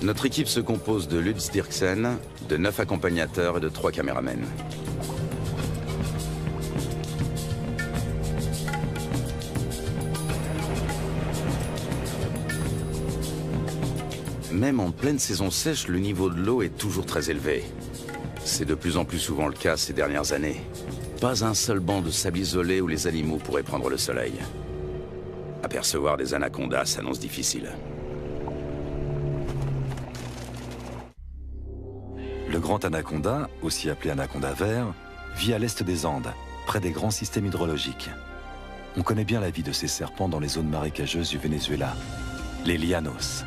Notre équipe se compose de Lutz Dirksen, de 9 accompagnateurs et de 3 caméramens. Même en pleine saison sèche, le niveau de l'eau est toujours très élevé. C'est de plus en plus souvent le cas ces dernières années. Pas un seul banc de sable isolé où les animaux pourraient prendre le soleil. Apercevoir des anacondas s'annonce difficile. Le grand anaconda, aussi appelé anaconda vert, vit à l'est des Andes, près des grands systèmes hydrologiques. On connaît bien la vie de ces serpents dans les zones marécageuses du Venezuela, les llanos.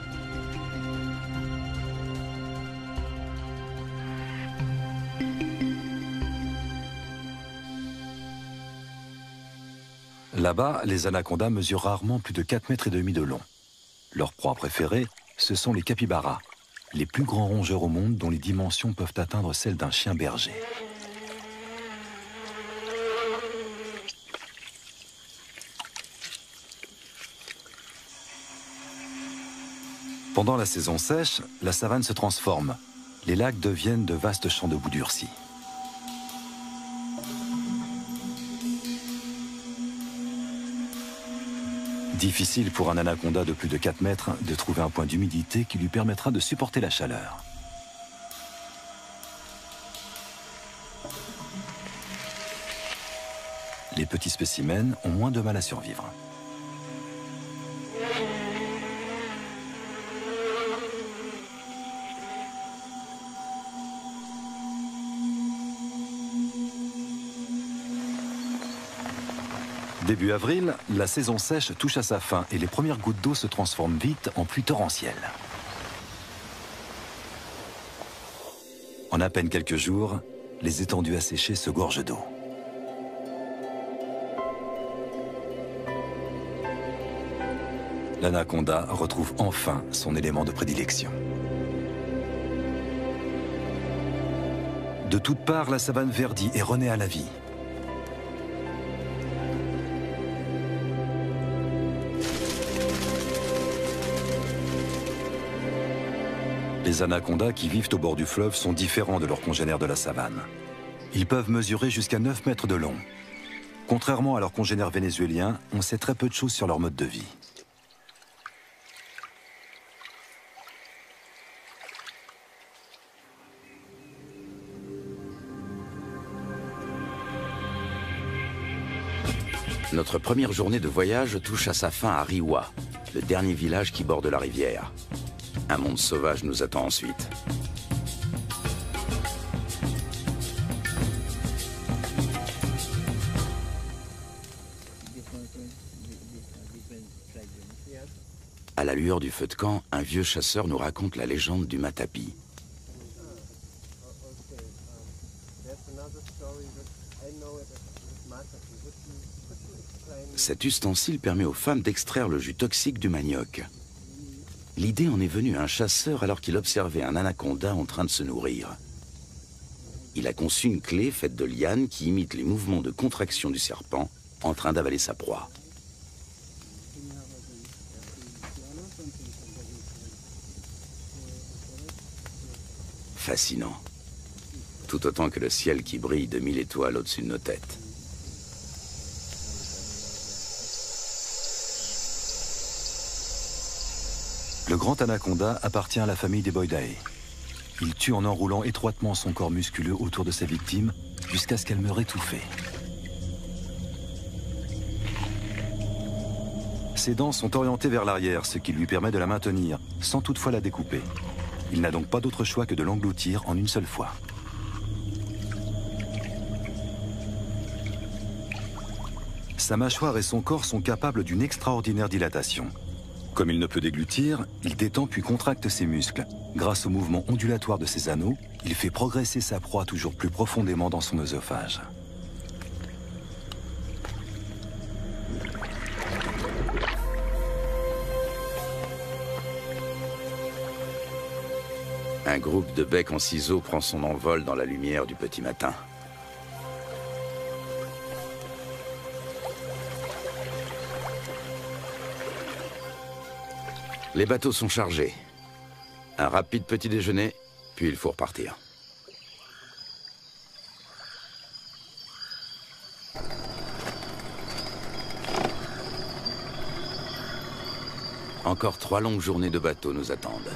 Là-bas, les anacondas mesurent rarement plus de 4,5 mètres de long. Leur proie préférée, ce sont les capybaras, les plus grands rongeurs au monde dont les dimensions peuvent atteindre celles d'un chien berger. Pendant la saison sèche, la savane se transforme. Les lacs deviennent de vastes champs de boue durcie. Difficile pour un anaconda de plus de 4 mètres de trouver un point d'humidité qui lui permettra de supporter la chaleur. Les petits spécimens ont moins de mal à survivre. Début avril, la saison sèche touche à sa fin et les premières gouttes d'eau se transforment vite en pluie torrentielle. En à peine quelques jours, les étendues asséchées se gorgent d'eau. L'anaconda retrouve enfin son élément de prédilection. De toutes parts, la savane verdit et renaît à la vie. Les anacondas qui vivent au bord du fleuve sont différents de leurs congénères de la savane. Ils peuvent mesurer jusqu'à 9 mètres de long. Contrairement à leurs congénères vénézuéliens, on sait très peu de choses sur leur mode de vie. Notre première journée de voyage touche à sa fin à Riwa, le dernier village qui borde la rivière. Un monde sauvage nous attend ensuite. À la lueur du feu de camp, un vieux chasseur nous raconte la légende du matapi. Cet ustensile permet aux femmes d'extraire le jus toxique du manioc. L'idée en est venue à un chasseur alors qu'il observait un anaconda en train de se nourrir. Il a conçu une clé faite de lianes qui imite les mouvements de contraction du serpent en train d'avaler sa proie. Fascinant. Tout autant que le ciel qui brille de 1000 étoiles au-dessus de nos têtes. Le grand anaconda appartient à la famille des Boidae. Il tue en enroulant étroitement son corps musculeux autour de sa victime jusqu'à ce qu'elle meure étouffée. Ses dents sont orientées vers l'arrière, ce qui lui permet de la maintenir, sans toutefois la découper. Il n'a donc pas d'autre choix que de l'engloutir en une seule fois. Sa mâchoire et son corps sont capables d'une extraordinaire dilatation. Comme il ne peut déglutir, il détend puis contracte ses muscles. Grâce au mouvement ondulatoire de ses anneaux, il fait progresser sa proie toujours plus profondément dans son œsophage. Un groupe de becs en ciseaux prend son envol dans la lumière du petit matin. Les bateaux sont chargés. Un rapide petit déjeuner, puis il faut repartir. Encore 3 longues journées de bateau nous attendent.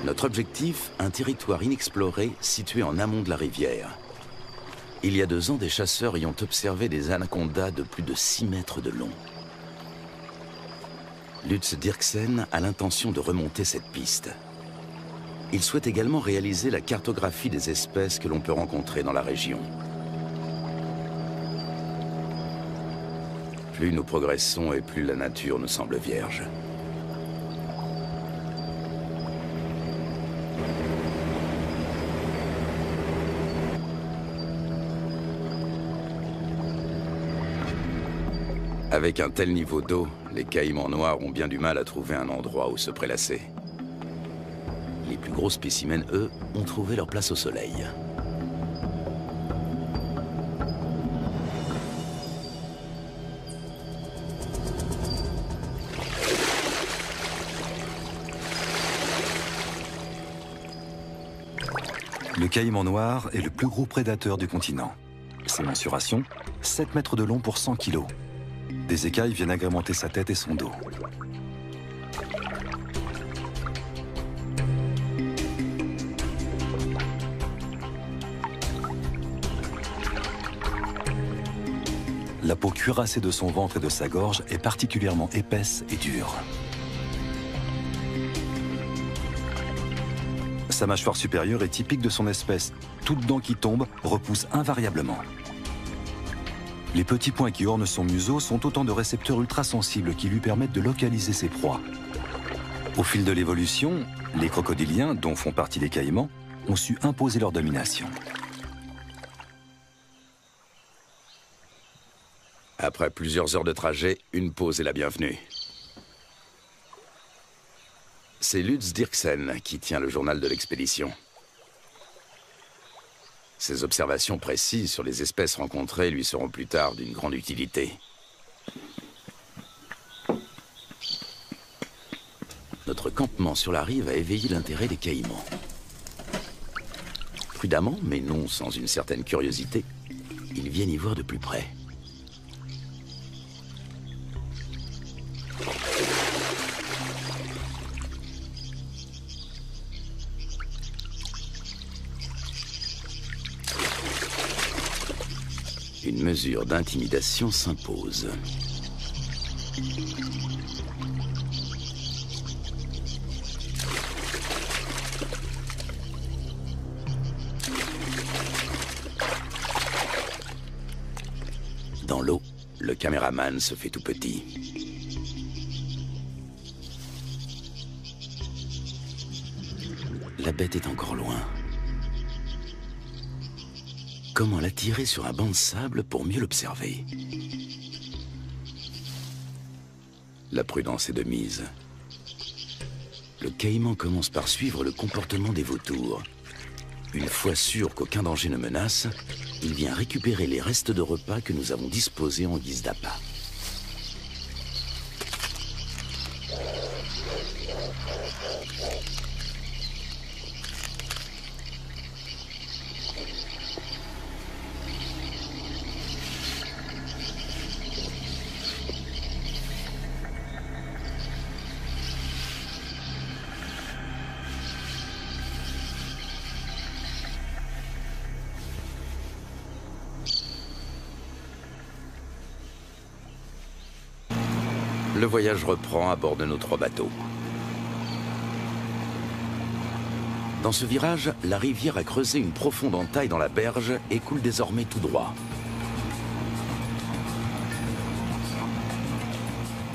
Notre objectif, un territoire inexploré situé en amont de la rivière. Il y a 2 ans, des chasseurs y ont observé des anacondas de plus de 6 mètres de long. Lutz Dirksen a l'intention de remonter cette piste. Il souhaite également réaliser la cartographie des espèces que l'on peut rencontrer dans la région. Plus nous progressons et plus la nature nous semble vierge. Avec un tel niveau d'eau, les caïmans noirs ont bien du mal à trouver un endroit où se prélasser. Les plus gros spécimens, eux, ont trouvé leur place au soleil. Le caïman noir est le plus gros prédateur du continent. Ses mensurations, 7 mètres de long pour 100 kilos. Des écailles viennent agrémenter sa tête et son dos. La peau cuirassée de son ventre et de sa gorge est particulièrement épaisse et dure. Sa mâchoire supérieure est typique de son espèce. Toute dent qui tombe repousse invariablement. Les petits points qui ornent son museau sont autant de récepteurs ultrasensibles qui lui permettent de localiser ses proies. Au fil de l'évolution, les crocodiliens, dont font partie les caïmans, ont su imposer leur domination. Après plusieurs heures de trajet, une pause est la bienvenue. C'est Lutz Dirksen qui tient le journal de l'expédition. Ses observations précises sur les espèces rencontrées lui seront plus tard d'une grande utilité. Notre campement sur la rive a éveillé l'intérêt des caïmans. Prudemment, mais non sans une certaine curiosité, ils viennent y voir de plus près. Une mesure d'intimidation s'impose. Dans l'eau, le caméraman se fait tout petit. La bête est encore loin. Comment l'attirer sur un banc de sable pour mieux l'observer? La prudence est de mise. Le caïman commence par suivre le comportement des vautours. Une fois sûr qu'aucun danger ne menace, il vient récupérer les restes de repas que nous avons disposés en guise d'appât. Le voyage reprend à bord de nos 3 bateaux. Dans ce virage, la rivière a creusé une profonde entaille dans la berge et coule désormais tout droit.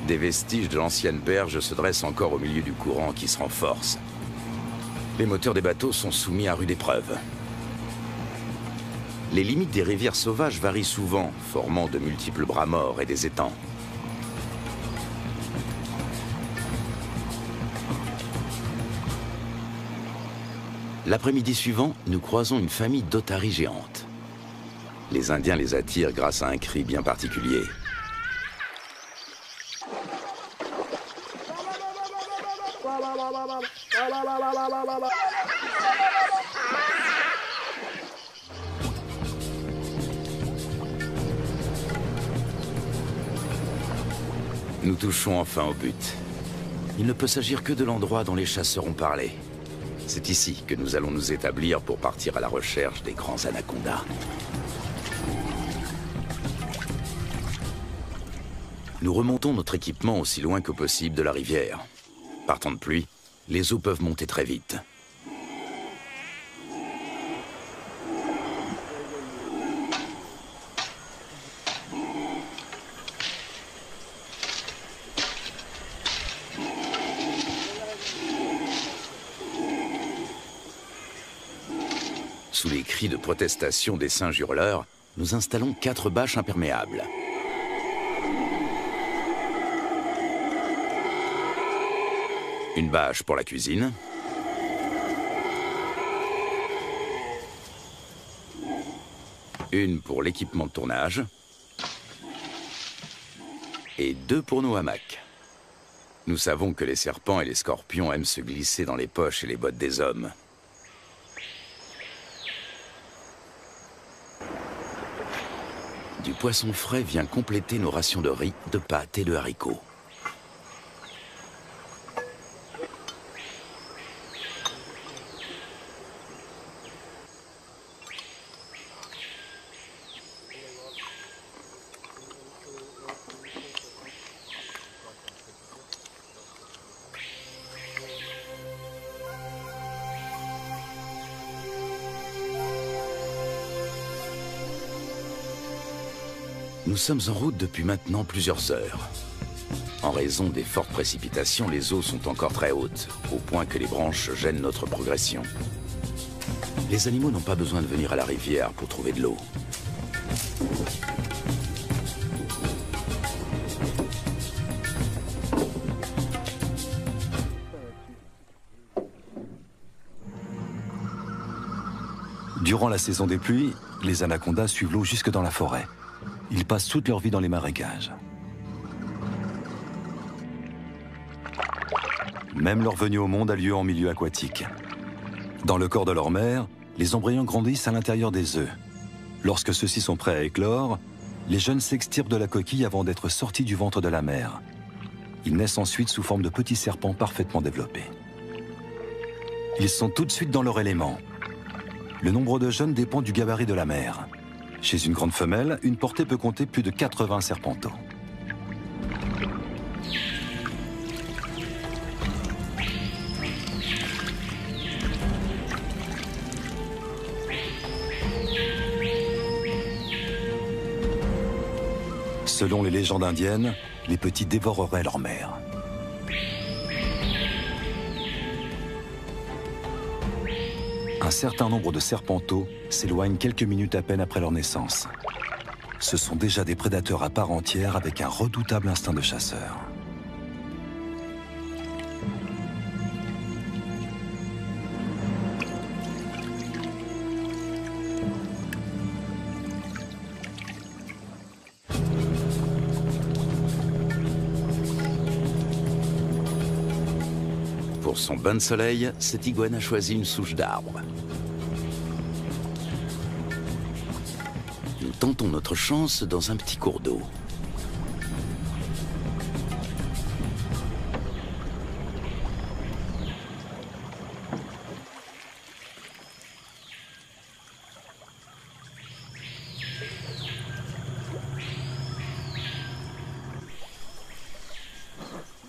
Des vestiges de l'ancienne berge se dressent encore au milieu du courant qui se renforce. Les moteurs des bateaux sont soumis à rude épreuve. Les limites des rivières sauvages varient souvent, formant de multiples bras morts et des étangs. L'après-midi suivant, nous croisons une famille d'otaries géantes. Les Indiens les attirent grâce à un cri bien particulier. Nous touchons enfin au but. Il ne peut s'agir que de l'endroit dont les chasseurs ont parlé. C'est ici que nous allons nous établir pour partir à la recherche des grands anacondas. Nous remontons notre équipement aussi loin que possible de la rivière. Par temps de pluie, les eaux peuvent monter très vite. Sous les cris de protestation des singes hurleurs, nous installons 4 bâches imperméables. Une bâche pour la cuisine. Une pour l'équipement de tournage. Et 2 pour nos hamacs. Nous savons que les serpents et les scorpions aiment se glisser dans les poches et les bottes des hommes. Du poisson frais vient compléter nos rations de riz, de pâtes et de haricots. Nous sommes en route depuis maintenant plusieurs heures. En raison des fortes précipitations, les eaux sont encore très hautes, au point que les branches gênent notre progression. Les animaux n'ont pas besoin de venir à la rivière pour trouver de l'eau. Durant la saison des pluies, les anacondas suivent l'eau jusque dans la forêt. Ils passent toute leur vie dans les marécages. Même leur venue au monde a lieu en milieu aquatique. Dans le corps de leur mère, les embryons grandissent à l'intérieur des œufs. Lorsque ceux-ci sont prêts à éclore, les jeunes s'extirpent de la coquille avant d'être sortis du ventre de la mère. Ils naissent ensuite sous forme de petits serpents parfaitement développés. Ils sont tout de suite dans leur élément. Le nombre de jeunes dépend du gabarit de la mère. Chez une grande femelle, une portée peut compter plus de 80 serpenteaux. Selon les légendes indiennes, les petits dévoreraient leur mère. Un certain nombre de serpenteaux s'éloignent quelques minutes à peine après leur naissance. Ce sont déjà des prédateurs à part entière avec un redoutable instinct de chasseur. Pour son bain de soleil, cette iguane a choisi une souche d'arbre. Nous tentons notre chance dans un petit cours d'eau.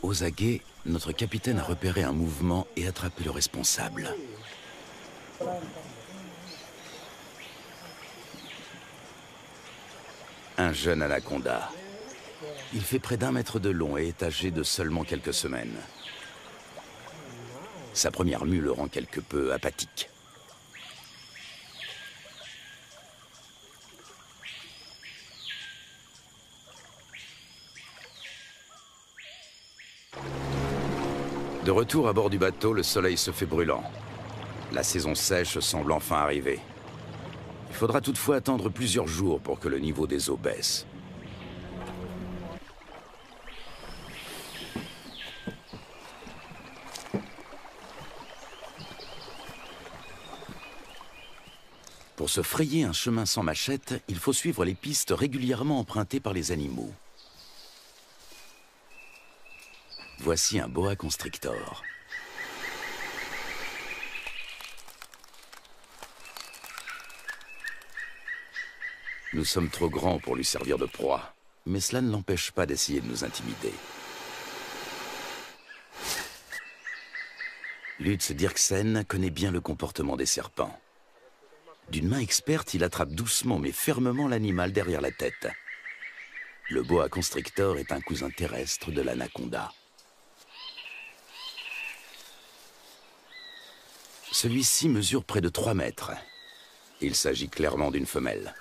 Aux aguets, notre capitaine a repéré un mouvement et attrapé le responsable. Un jeune anaconda. Il fait près d'1 mètre de long et est âgé de seulement quelques semaines. Sa première mue le rend quelque peu apathique. De retour à bord du bateau, le soleil se fait brûlant. La saison sèche semble enfin arriver. Il faudra toutefois attendre plusieurs jours pour que le niveau des eaux baisse. Pour se frayer un chemin sans machette, il faut suivre les pistes régulièrement empruntées par les animaux. Voici un boa constrictor. Nous sommes trop grands pour lui servir de proie, mais cela ne l'empêche pas d'essayer de nous intimider. Lutz Dirksen connaît bien le comportement des serpents. D'une main experte, il attrape doucement mais fermement l'animal derrière la tête. Le boa constrictor est un cousin terrestre de l'anaconda. Celui-ci mesure près de 3 mètres. Il s'agit clairement d'une femelle.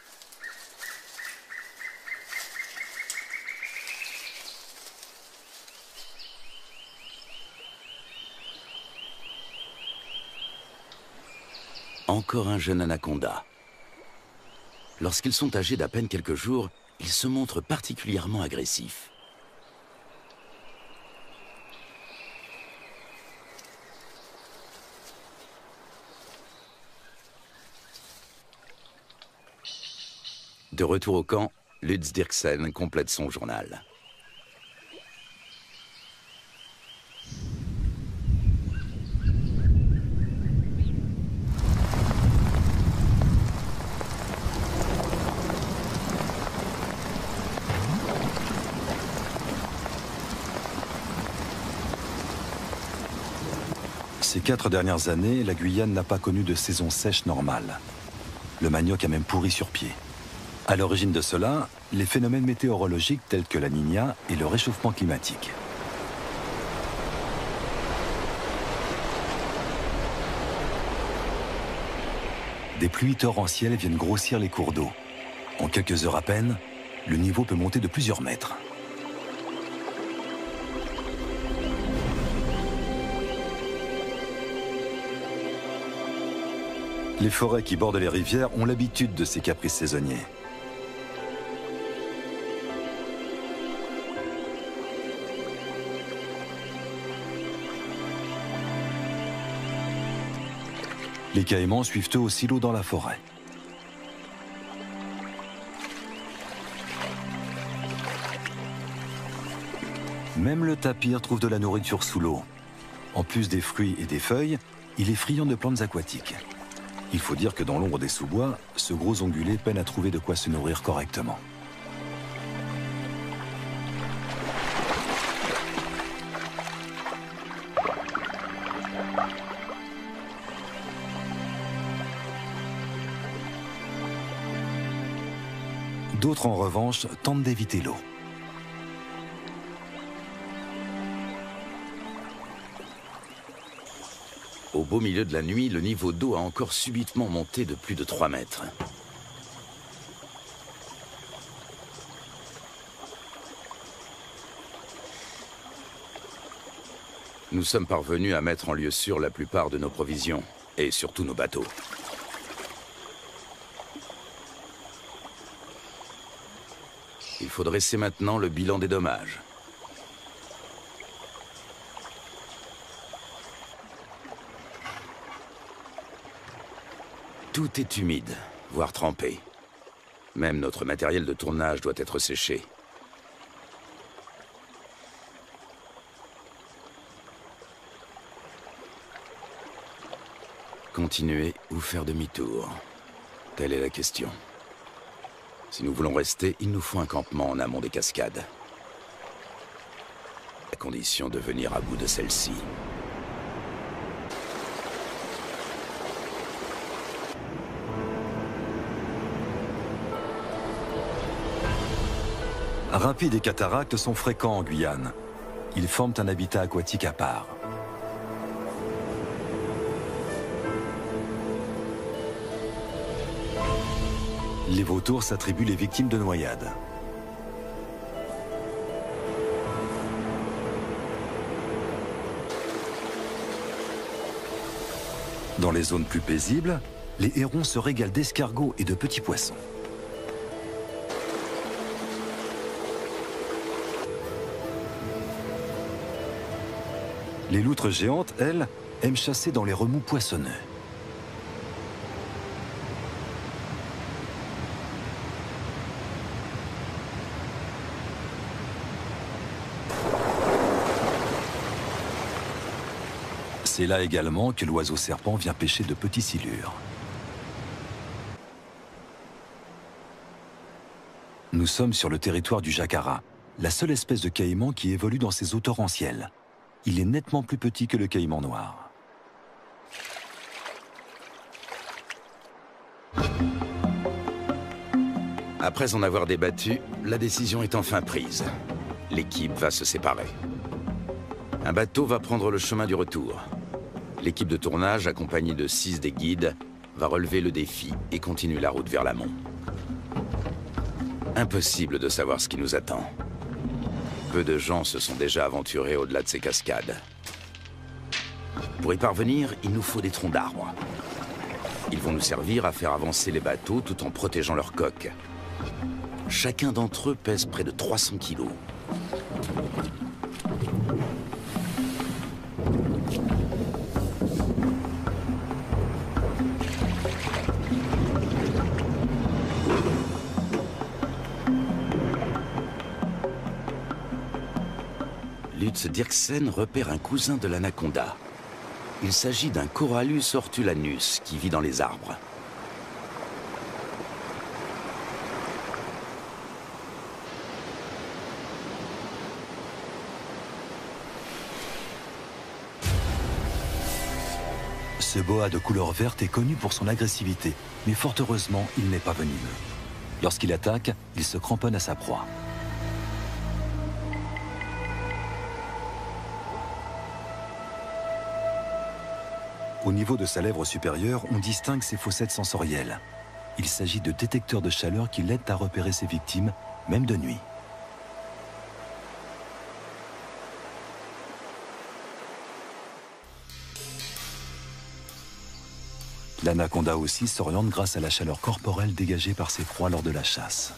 Encore un jeune anaconda. Lorsqu'ils sont âgés d'à peine quelques jours, ils se montrent particulièrement agressifs. De retour au camp, Lutz Dirksen complète son journal. Ces 4 dernières années, la Guyane n'a pas connu de saison sèche normale. Le manioc a même pourri sur pied. À l'origine de cela, les phénomènes météorologiques tels que la Niña et le réchauffement climatique. Des pluies torrentielles viennent grossir les cours d'eau. En quelques heures à peine, le niveau peut monter de plusieurs mètres. Les forêts qui bordent les rivières ont l'habitude de ces caprices saisonniers. Les caïmans suivent eux aussi l'eau dans la forêt. Même le tapir trouve de la nourriture sous l'eau. En plus des fruits et des feuilles, il est friand de plantes aquatiques. Il faut dire que dans l'ombre des sous-bois, ce gros ongulé peine à trouver de quoi se nourrir correctement. D'autres, en revanche, tentent d'éviter l'eau. Au beau milieu de la nuit, le niveau d'eau a encore subitement monté de plus de 3 mètres. Nous sommes parvenus à mettre en lieu sûr la plupart de nos provisions, et surtout nos bateaux. Il faut dresser maintenant le bilan des dommages. Tout est humide, voire trempé. Même notre matériel de tournage doit être séché. Continuer ou faire demi-tour? Telle est la question. Si nous voulons rester, il nous faut un campement en amont des cascades. À condition de venir à bout de celle-ci. Rapides et cataractes sont fréquents en Guyane. Ils forment un habitat aquatique à part. Les vautours s'attribuent les victimes de noyades. Dans les zones plus paisibles, les hérons se régalent d'escargots et de petits poissons. Les loutres géantes, elles, aiment chasser dans les remous poissonneux. C'est là également que l'oiseau serpent vient pêcher de petits silures. Nous sommes sur le territoire du jacara, la seule espèce de caïman qui évolue dans ces eaux torrentielles. Il est nettement plus petit que le caïman noir. Après en avoir débattu, la décision est enfin prise. L'équipe va se séparer. Un bateau va prendre le chemin du retour. L'équipe de tournage, accompagnée de 6 des guides, va relever le défi et continuer la route vers l'amont. Impossible de savoir ce qui nous attend. Peu de gens se sont déjà aventurés au-delà de ces cascades. Pour y parvenir, il nous faut des troncs d'arbres. Ils vont nous servir à faire avancer les bateaux tout en protégeant leurs coques. Chacun d'entre eux pèse près de 300 kilos. Lutz Dirksen repère un cousin de l'anaconda. Il s'agit d'un Corallus hortulanus qui vit dans les arbres. Ce boa de couleur verte est connu pour son agressivité, mais fort heureusement, il n'est pas venimeux. Lorsqu'il attaque, il se cramponne à sa proie. Au niveau de sa lèvre supérieure, on distingue ses fossettes sensorielles. Il s'agit de détecteurs de chaleur qui l'aident à repérer ses victimes, même de nuit. L'anaconda aussi s'oriente grâce à la chaleur corporelle dégagée par ses proies lors de la chasse.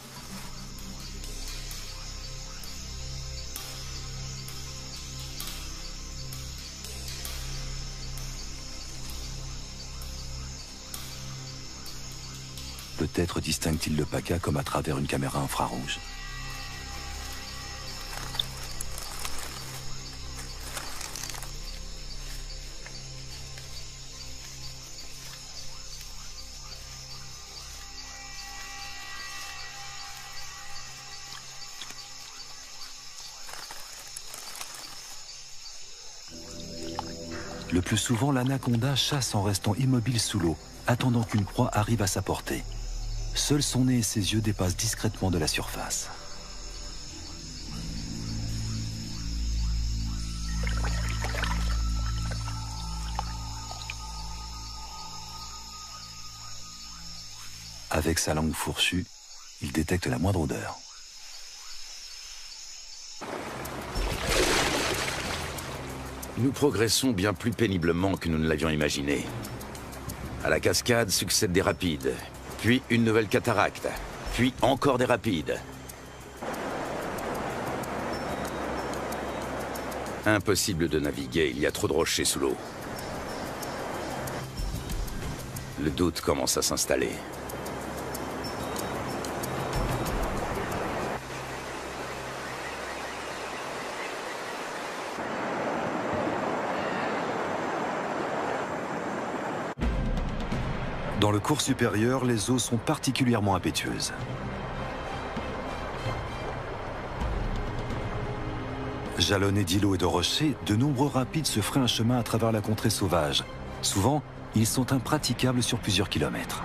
Peut-être distingue-t-il le paca comme à travers une caméra infrarouge. Le plus souvent, l'anaconda chasse en restant immobile sous l'eau, attendant qu'une proie arrive à sa portée. Seul son nez et ses yeux dépassent discrètement de la surface. Avec sa langue fourchue, il détecte la moindre odeur. Nous progressons bien plus péniblement que nous ne l'avions imaginé. À la cascade succèdent des rapides, puis une nouvelle cataracte, puis encore des rapides. Impossible de naviguer, il y a trop de rochers sous l'eau. Le doute commence à s'installer. Dans le cours supérieur, les eaux sont particulièrement impétueuses. Jalonnés d'îlots et de rochers, de nombreux rapides se frayent un chemin à travers la contrée sauvage. Souvent, ils sont impraticables sur plusieurs kilomètres.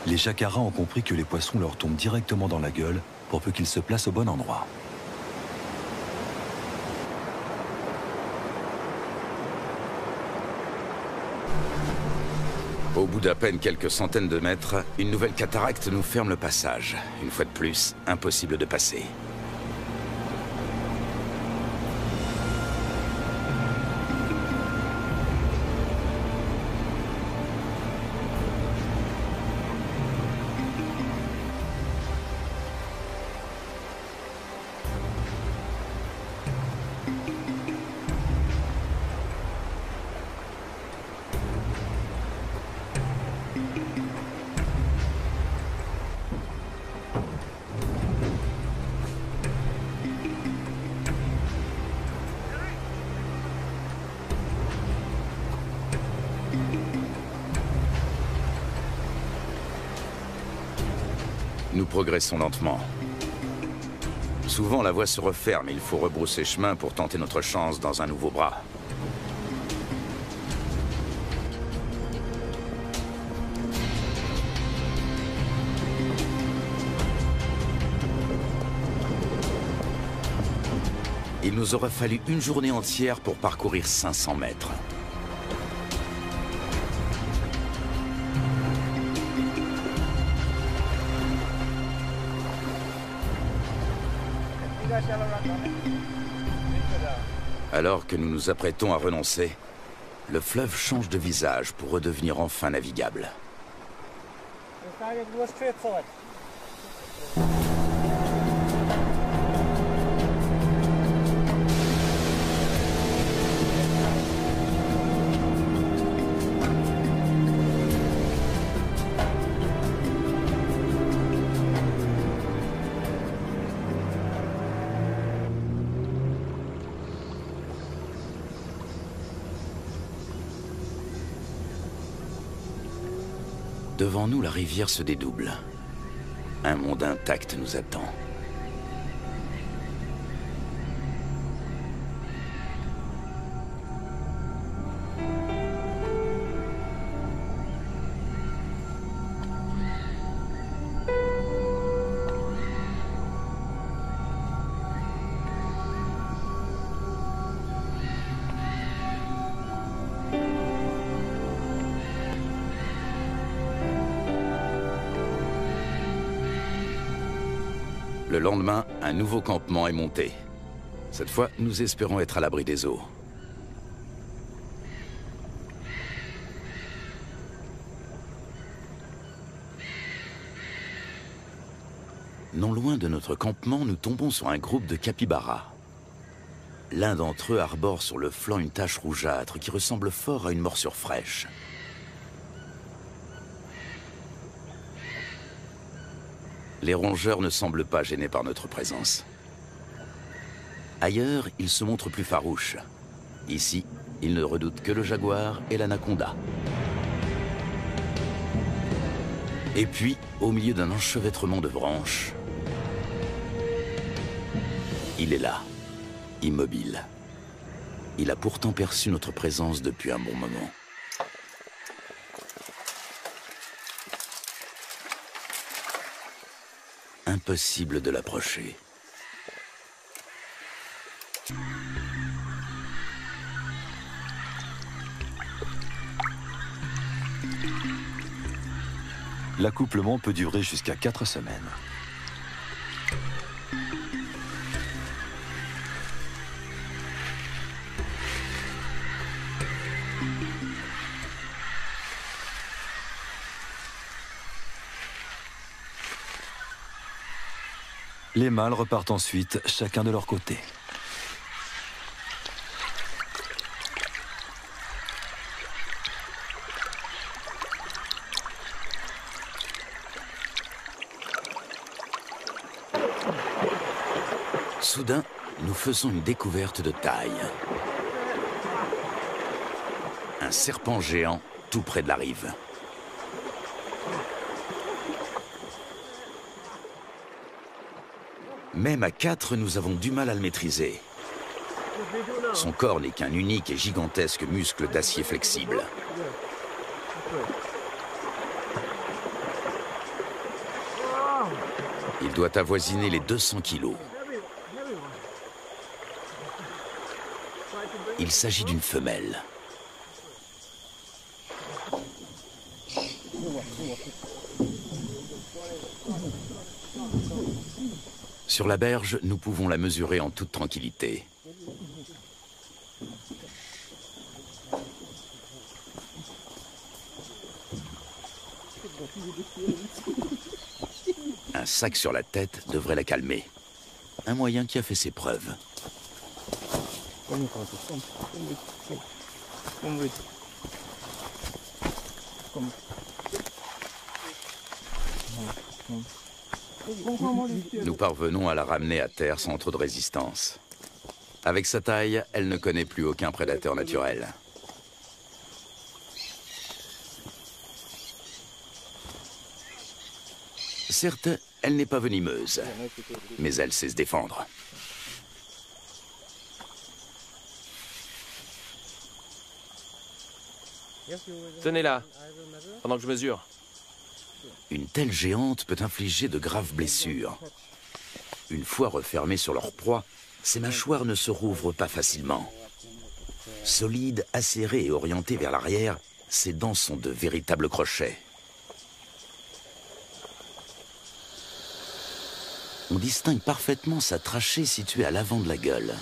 Les jacaras ont compris que les poissons leur tombent directement dans la gueule pour peu qu'ils se placent au bon endroit. Au bout d'à peine quelques centaines de mètres, une nouvelle cataracte nous ferme le passage. Une fois de plus, impossible de passer. Nous progressons lentement. Souvent, la voie se referme et il faut rebrousser chemin pour tenter notre chance dans un nouveau bras. Il nous aura fallu une journée entière pour parcourir 500 mètres. Alors que nous nous apprêtons à renoncer, le fleuve change de visage pour redevenir enfin navigable. Devant nous, la rivière se dédouble. Un monde intact nous attend. Le lendemain, un nouveau campement est monté. Cette fois, nous espérons être à l'abri des eaux. Non loin de notre campement, nous tombons sur un groupe de capybaras. L'un d'entre eux arbore sur le flanc une tache rougeâtre qui ressemble fort à une morsure fraîche. Les rongeurs ne semblent pas gênés par notre présence. Ailleurs, ils se montrent plus farouches. Ici, ils ne redoutent que le jaguar et l'anaconda. Et puis, au milieu d'un enchevêtrement de branches, il est là, immobile. Il a pourtant perçu notre présence depuis un bon moment. Impossible de l'approcher. L'accouplement peut durer jusqu'à 4 semaines. Les mâles repartent ensuite, chacun de leur côté. Soudain, nous faisons une découverte de taille. Un serpent géant tout près de la rive. Même à 4, nous avons du mal à le maîtriser. Son corps n'est qu'un unique et gigantesque muscle d'acier flexible. Il doit avoisiner les 200 kilos. Il s'agit d'une femelle. Sur la berge, nous pouvons la mesurer en toute tranquillité. Un sac sur la tête devrait la calmer. Un moyen qui a fait ses preuves. Nous parvenons à la ramener à terre sans trop de résistance. Avec sa taille, elle ne connaît plus aucun prédateur naturel. Certes, elle n'est pas venimeuse, mais elle sait se défendre. Tenez-la, pendant que je mesure. Une telle géante peut infliger de graves blessures. Une fois refermées sur leur proie, ces mâchoires ne se rouvrent pas facilement. Solides, acérées et orientées vers l'arrière, ses dents sont de véritables crochets. On distingue parfaitement sa trachée située à l'avant de la gueule.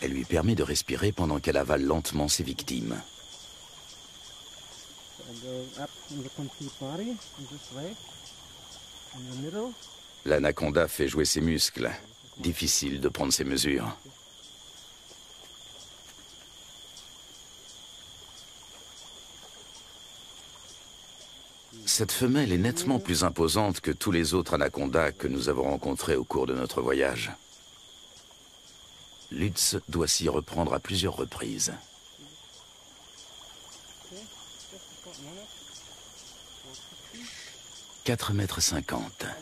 Elle lui permet de respirer pendant qu'elle avale lentement ses victimes. L'anaconda fait jouer ses muscles. Difficile de prendre ses mesures. Cette femelle est nettement plus imposante que tous les autres anacondas que nous avons rencontrés au cours de notre voyage. Lutz doit s'y reprendre à plusieurs reprises. « 4,50 m.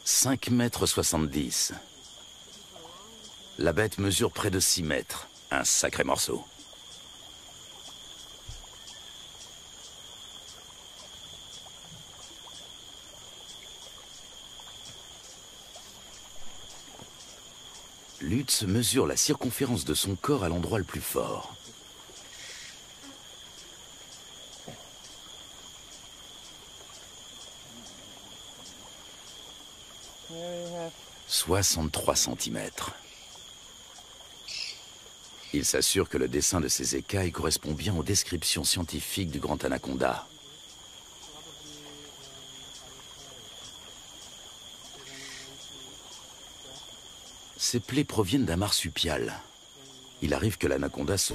« 5,70 m. La bête mesure près de 6 mètres. Un sacré morceau. Lutz mesure la circonférence de son corps à l'endroit le plus fort. « 63 cm. Il s'assure que le dessin de ses écailles correspond bien aux descriptions scientifiques du grand anaconda. Ces plaies proviennent d'un marsupial. Il arrive que l'anaconda se...